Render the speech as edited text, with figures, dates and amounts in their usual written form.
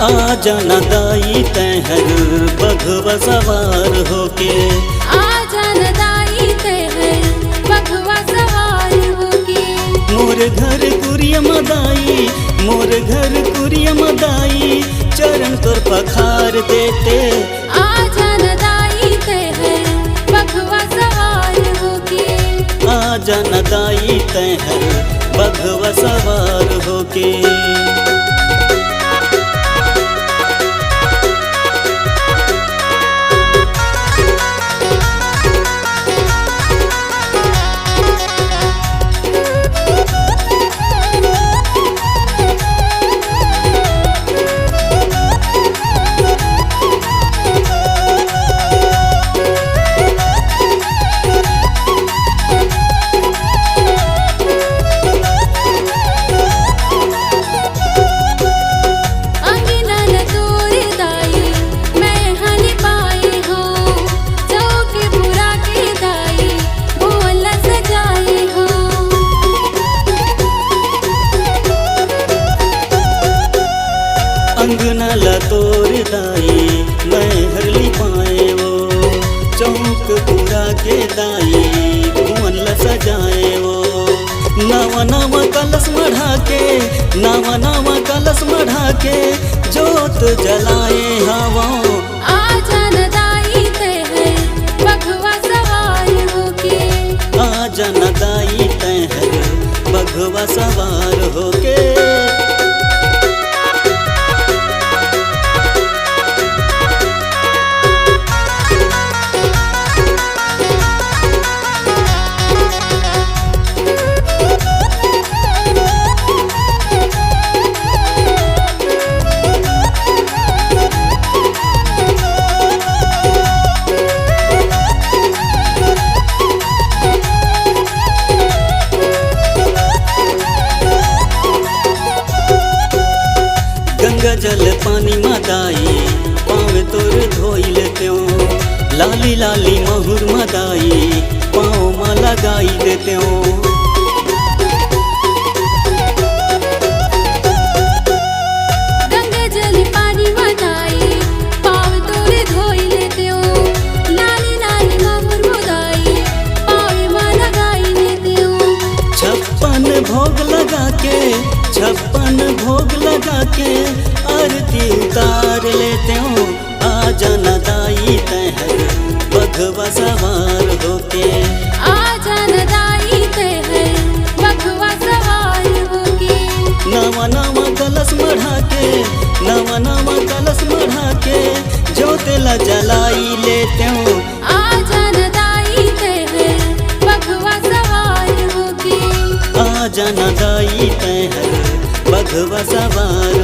आ जाना दाई तहर बघवा सवार होके, आ जाना दाई तहर बघवा सवार होके। मोर घर कुरिया मदाई, मोर घर कुरिया मदाई, चरण तोर पखार देते। आ जाना दाई तहर बघवा सवार होके, आ जाना दाई तहर बघवा सवार होके। अंगना ला तोर दाई मैं हरली पाए वो, चौक पूरा के दाई भुवन ला सजाए वो। नवा नवा कलश मढ़ा के, नवा नवा कलश मढ़ा के, जोत जलाए हवा। आ जाना दाई तहर बघवा सवार होके, आ जाना दाई तहर बघवा सवार होके। गंगा जल पानी मदाई पाँव तोर धोइल त्यों, लाली लाली महुर मदाई पाँव में लगाई देते हो। गंगा जल पानी मदाई पाँव तोर धोइल त्यों, लाली लाली महुर मदाई पाँव में लगाई देते हो। 56 भोग लगा के, 56 भोग लगा के आरती उतार लेते हो। आ जाना दाई तहर बघवा सवार होके, आ जाना दाई तहर बघवा सवार होके। नवा नवा कलश मढ़ा के, नवा नवा कलश मढ़ा के, जोतेला जलाई लेते हो। आ जाना दाई तहर बघवा सवार होके, आ जाना दाई तहर बघवा सवार